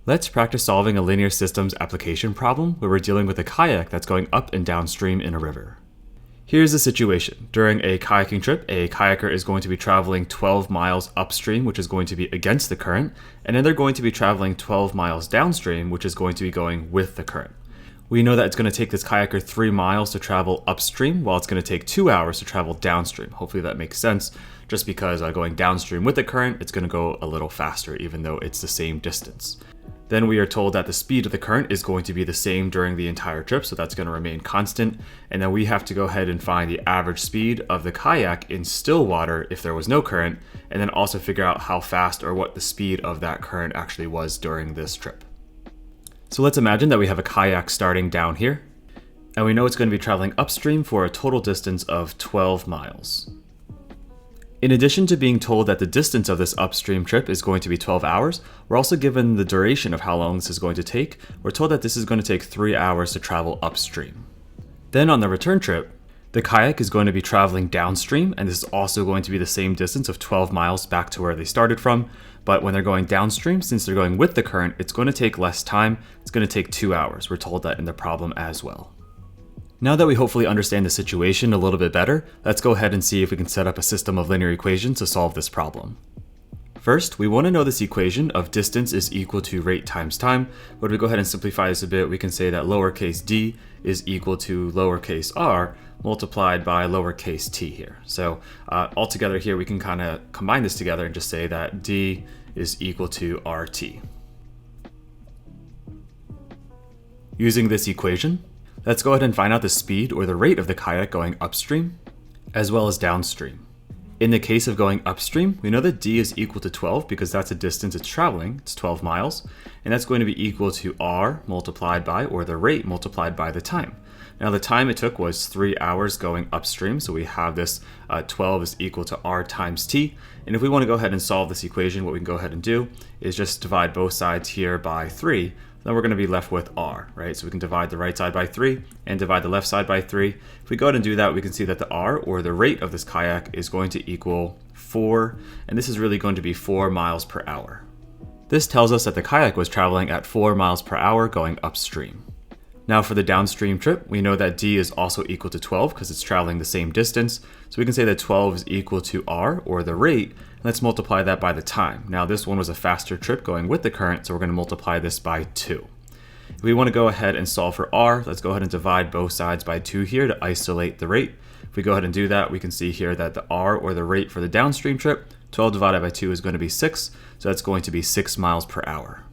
Let's practice solving a linear systems application problem where we're dealing with a kayak that's going up and downstream in a river. Here's the situation. During a kayaking trip, a kayaker is going to be traveling 12 miles upstream, which is going to be against the current, and then they're going to be traveling 12 miles downstream, which is going to be going with the current. We know that it's going to take this kayaker 3 miles to travel upstream, while it's going to take 2 hours to travel downstream. Hopefully that makes sense, just because going downstream with the current, it's going to go a little faster, even though it's the same distance. Then we are told that the speed of the current is going to be the same during the entire trip, so that's going to remain constant. And then we have to go ahead and find the average speed of the kayak in still water if there was no current, and then also figure out how fast or what the speed of that current actually was during this trip. So let's imagine that we have a kayak starting down here, and we know it's going to be traveling upstream for a total distance of 12 miles. In addition to being told that the distance of this upstream trip is going to be 12 hours, we're also given the duration of how long this is going to take. We're told that this is going to take 3 hours to travel upstream. Then on the return trip, the kayak is going to be traveling downstream, and this is also going to be the same distance of 12 miles back to where they started from. But when they're going downstream, since they're going with the current, it's going to take less time. It's going to take 2 hours. We're told that in the problem as well. Now that we hopefully understand the situation a little bit better, let's go ahead and see if we can set up a system of linear equations to solve this problem. First, we want to know this equation of distance is equal to rate times time. But if we go ahead and simplify this a bit, we can say that lowercase d is equal to lowercase r multiplied by lowercase t here. So altogether here, we can kind of combine this together and just say that d is equal to rt. Using this equation, let's go ahead and find out the speed or the rate of the kayak going upstream as well as downstream. In the case of going upstream, we know that d is equal to 12 because that's the distance it's traveling, it's 12 miles, and that's going to be equal to r multiplied by, or the rate multiplied by the time. Now the time it took was 3 hours going upstream, so we have this 12 is equal to r times t, and if we want to go ahead and solve this equation, what we can go ahead and do is just divide both sides here by 3, then we're going to be left with r, right? So we can divide the right side by 3 and divide the left side by 3. If we go ahead and do that, we can see that the r, or the rate of this kayak, is going to equal 4, and this is really going to be 4 miles per hour. This tells us that the kayak was traveling at 4 miles per hour going upstream. Now for the downstream trip, we know that d is also equal to 12 because it's traveling the same distance. So we can say that 12 is equal to r, or the rate. Let's multiply that by the time. Now this one was a faster trip going with the current, so we're going to multiply this by 2. If we want to go ahead and solve for r, let's go ahead and divide both sides by 2 here to isolate the rate. If we go ahead and do that, we can see here that the r, or the rate for the downstream trip, 12 divided by 2 is going to be 6, so that's going to be 6 miles per hour.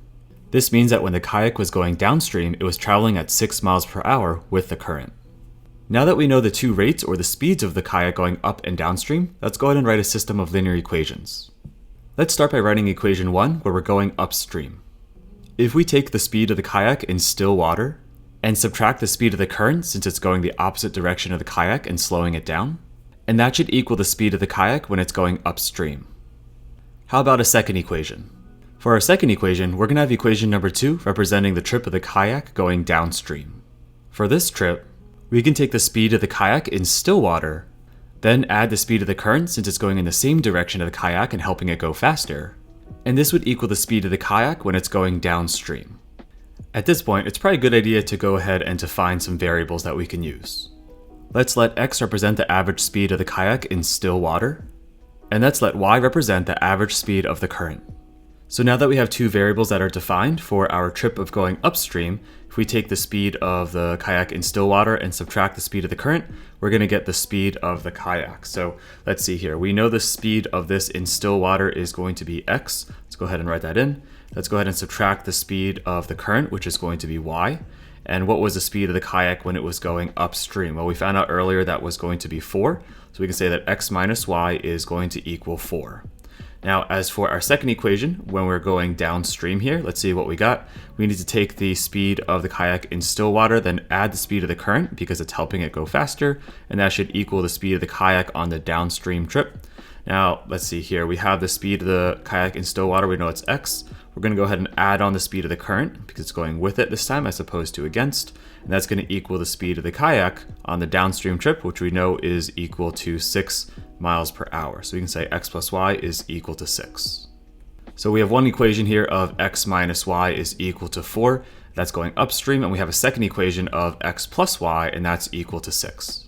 This means that when the kayak was going downstream, it was traveling at 6 miles per hour with the current. Now that we know the two rates, or the speeds of the kayak going up and downstream, let's go ahead and write a system of linear equations. Let's start by writing equation 1, where we're going upstream. If we take the speed of the kayak in still water, and subtract the speed of the current since it's going the opposite direction of the kayak and slowing it down, and that should equal the speed of the kayak when it's going upstream. How about a second equation? For our second equation, we're going to have equation number 2 representing the trip of the kayak going downstream. For this trip, we can take the speed of the kayak in still water, then add the speed of the current since it's going in the same direction of the kayak and helping it go faster, and this would equal the speed of the kayak when it's going downstream. At this point, it's probably a good idea to go ahead and define some variables that we can use. Let's let x represent the average speed of the kayak in still water, and let's let y represent the average speed of the current. So now that we have two variables that are defined for our trip of going upstream, if we take the speed of the kayak in still water and subtract the speed of the current, we're going to get the speed of the kayak. So let's see here. We know the speed of this in still water is going to be x. Let's go ahead and write that in. Let's go ahead and subtract the speed of the current, which is going to be y. And what was the speed of the kayak when it was going upstream? Well, we found out earlier that was going to be 4. So we can say that x minus y is going to equal 4. Now, as for our second equation, when we're going downstream here, let's see what we got. We need to take the speed of the kayak in still water, then add the speed of the current because it's helping it go faster, and that should equal the speed of the kayak on the downstream trip. Now, let's see here. We have the speed of the kayak in still water. We know it's x. We're going to go ahead and add on the speed of the current because it's going with it this time as opposed to against, and that's going to equal the speed of the kayak on the downstream trip, which we know is equal to 6 miles per hour. So we can say x plus y is equal to 6. So we have one equation here of x minus y is equal to 4. That's going upstream, and we have a second equation of x plus y, and that's equal to 6.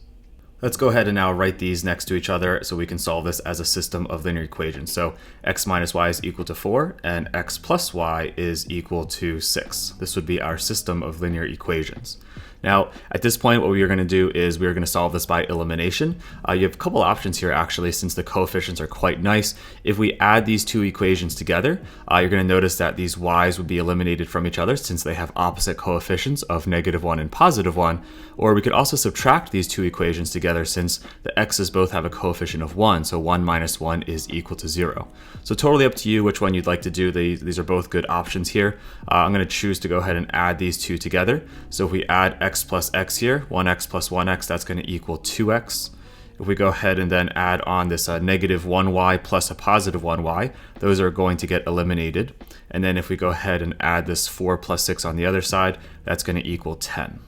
Let's go ahead and now write these next to each other so we can solve this as a system of linear equations. So x minus y is equal to 4, and x plus y is equal to 6. This would be our system of linear equations. Now, at this point, what we are going to do is we are going to solve this by elimination. You have a couple options here, actually, since the coefficients are quite nice. If we add these two equations together, you're going to notice that these y's would be eliminated from each other since they have opposite coefficients of -1 and +1. Or we could also subtract these two equations together since the x's both have a coefficient of 1, so 1 minus 1 is equal to 0. So totally up to you which one you'd like to do. These are both good options here. I'm going to choose to go ahead and add these two together. So if we add x plus x here, 1x plus 1x, that's going to equal 2x. If we go ahead and then add on this -1y plus a +1y, those are going to get eliminated. And then if we go ahead and add this 4 plus 6 on the other side, that's going to equal 10.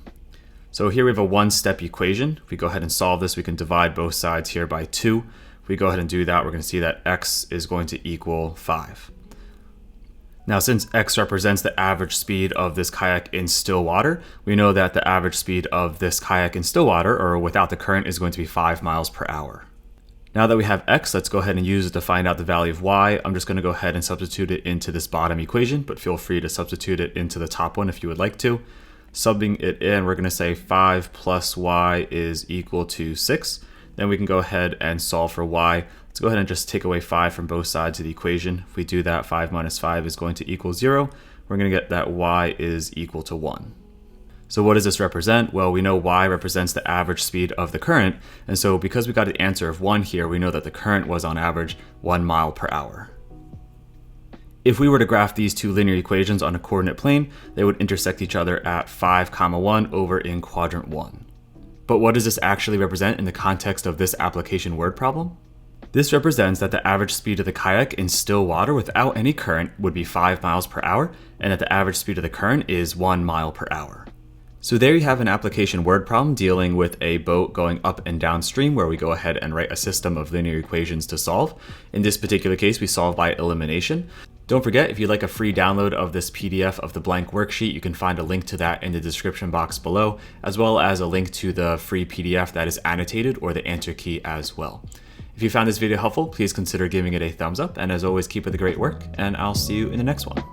So here we have a one-step equation. If we go ahead and solve this, we can divide both sides here by 2. If we go ahead and do that, we're going to see that x is going to equal 5. Now, since x represents the average speed of this kayak in still water, we know that the average speed of this kayak in still water, or without the current, is going to be 5 miles per hour. Now that we have x, let's go ahead and use it to find out the value of y. I'm just going to go ahead and substitute it into this bottom equation, but feel free to substitute it into the top one if you would like to. Subbing it in, we're going to say 5 plus y is equal to 6. Then we can go ahead and solve for y. Let's go ahead and just take away 5 from both sides of the equation. If we do that, 5 minus 5 is going to equal 0. We're going to get that y is equal to 1. So what does this represent? Well, we know y represents the average speed of the current. And so because we got an answer of 1 here, we know that the current was on average 1 mile per hour. If we were to graph these two linear equations on a coordinate plane, they would intersect each other at 5, 1 over in quadrant 1. But what does this actually represent in the context of this application word problem? This represents that the average speed of the kayak in still water without any current would be 5 miles per hour, and that the average speed of the current is 1 mile per hour. So there you have an application word problem dealing with a boat going up and downstream where we go ahead and write a system of linear equations to solve. In this particular case, we solve by elimination. Don't forget, if you'd like a free download of this PDF of the blank worksheet, you can find a link to that in the description box below, as well as a link to the free PDF that is annotated or the answer key as well. If you found this video helpful, please consider giving it a thumbs up, and as always, keep up the great work, and I'll see you in the next one.